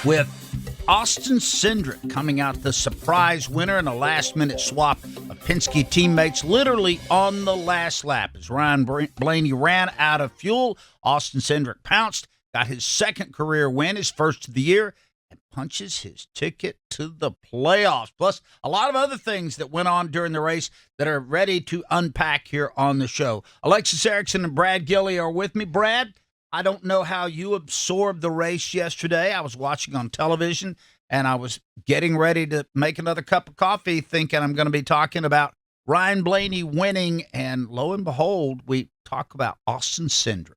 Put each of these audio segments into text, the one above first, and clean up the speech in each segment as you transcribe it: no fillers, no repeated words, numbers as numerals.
with Austin Cindric coming out the surprise winner in a last-minute swap of Penske teammates literally on the last lap. As Ryan Blaney ran out of fuel, Austin Cindric pounced, got his second career win, his first of the year, and punches his ticket to the playoffs. Plus, a lot of other things that went on during the race that are ready to unpack here on the show. Alexis Erickson and Brad Gilley are with me. Brad, I don't know how you absorbed the race yesterday. I was watching on television, and I was getting ready to make another cup of coffee thinking I'm going to be talking about Ryan Blaney winning, and lo and behold, we talk about Austin Cindric.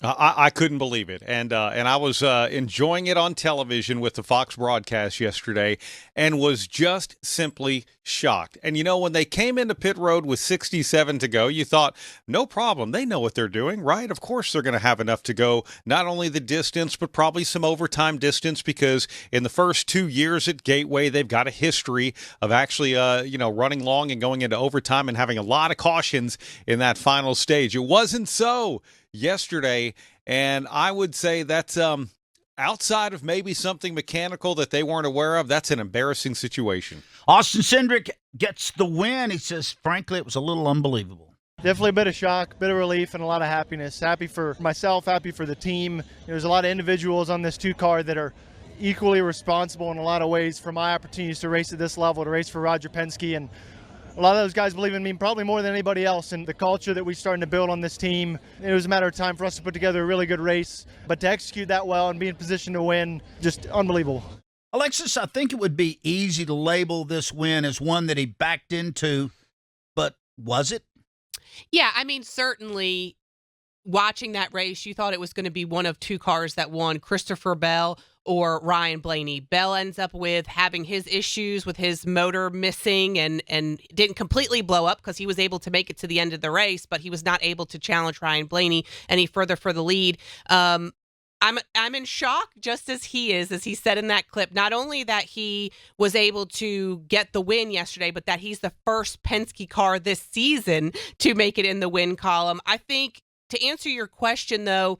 I couldn't believe it, and I was enjoying it on television with the Fox broadcast yesterday, and was just simply shocked. And you know, when they came into pit road with 67 to go, you thought, no problem, they know what they're doing, right? Of course they're going to have enough to go, not only the distance, but probably some overtime distance, because in the first 2 years at Gateway, they've got a history of actually, running long and going into overtime and having a lot of cautions in that final stage. It wasn't so yesterday, and I would say that's outside of maybe something mechanical that they weren't aware of, that's an embarrassing situation. Austin Cindric gets the win. He says, frankly, it was a little unbelievable. Definitely a bit of shock, bit of relief, and a lot of happiness. Happy for myself, happy for the team. There's a lot of individuals on this two-car that are equally responsible in a lot of ways for my opportunities to race at this level, to race for Roger Penske, and a lot of those guys believe in me probably more than anybody else, and the culture that we're starting to build on this team. It was a matter of time for us to put together a really good race, but to execute that well and be in position to win, just unbelievable. Alexis, I think it would be easy to label this win as one that he backed into, but was it? Yeah, I mean, certainly watching that race, you thought it was going to be one of two cars that won, Christopher Bell or Ryan Blaney. Bell ends up with having his issues with his motor missing and didn't completely blow up because he was able to make it to the end of the race, but he was not able to challenge Ryan Blaney any further for the lead. I'm in shock, just as he is, as he said in that clip, not only that he was able to get the win yesterday, but that he's the first Penske car this season to make it in the win column. I think, to answer your question, though,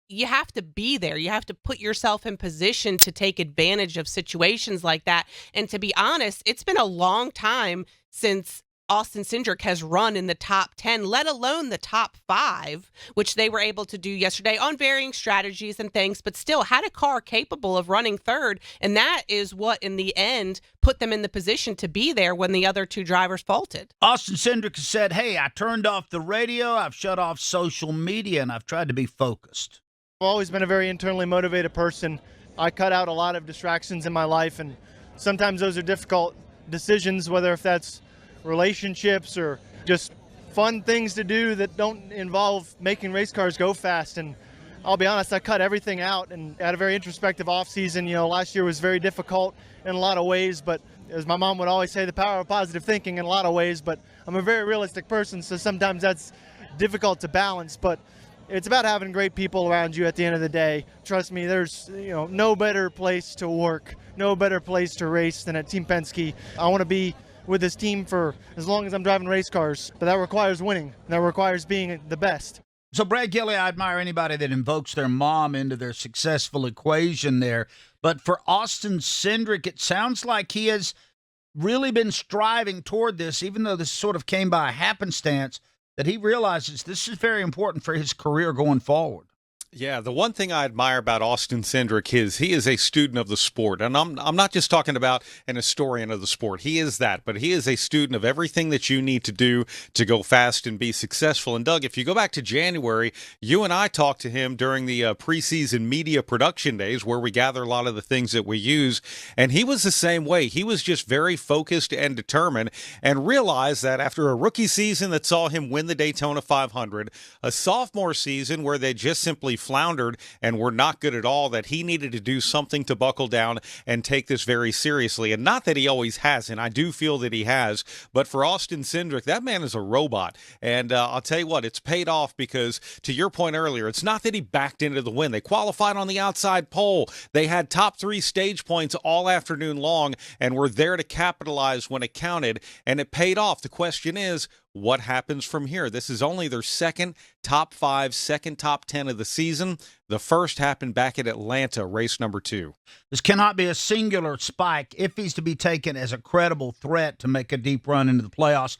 you have to be there. You have to put yourself in position to take advantage of situations like that. And to be honest, it's been a long time since Austin Cindric has run in the top 10, let alone the top 5, which they were able to do yesterday on varying strategies and things, but still had a car capable of running third. And that is what, in the end, put them in the position to be there when the other two drivers faulted. Austin Cindric said, hey, I turned off the radio, I've shut off social media, and I've tried to be focused. I've always been a very internally motivated person. I cut out a lot of distractions in my life, and sometimes those are difficult decisions, whether if that's relationships or just fun things to do that don't involve making race cars go fast. And I'll be honest, I cut everything out and had a very introspective off season. You know, last year was very difficult in a lot of ways, but as my mom would always say, the power of positive thinking in a lot of ways. But I'm a very realistic person, so sometimes that's difficult to balance. But it's about having great people around you at the end of the day. Trust me, there's no better place to work, no better place to race than at Team Penske. I want to be with this team for as long as I'm driving race cars, but that requires winning. That requires being the best. So, Brad Gilley, I admire anybody that invokes their mom into their successful equation there. But for Austin Cindric, it sounds like he has really been striving toward this, even though this sort of came by happenstance, that he realizes this is very important for his career going forward. Yeah, the one thing I admire about Austin Cindric is he is a student of the sport. And I'm not just talking about an historian of the sport. He is that, but he is a student of everything that you need to do to go fast and be successful. And Doug, if you go back to January, you and I talked to him during the preseason media production days where we gather a lot of the things that we use. And he was the same way. He was just very focused and determined, and realized that after a rookie season that saw him win the Daytona 500, a sophomore season where they just simply floundered and were not good at all, that he needed to do something to buckle down and take this very seriously. And not that he always hasn't. I do feel that he has. But for Austin Cindric, that man is a robot. And I'll tell you what, it's paid off because, to your point earlier, it's not that he backed into the win. They qualified on the outside pole. They had top 3 stage points all afternoon long and were there to capitalize when it counted, and it paid off. The question is, what happens from here. This is only their second top 5, second top 10 of the season. The first happened back at Atlanta, race number 2. This cannot be a singular spike if he's to be taken as a credible threat to make a deep run into the playoffs.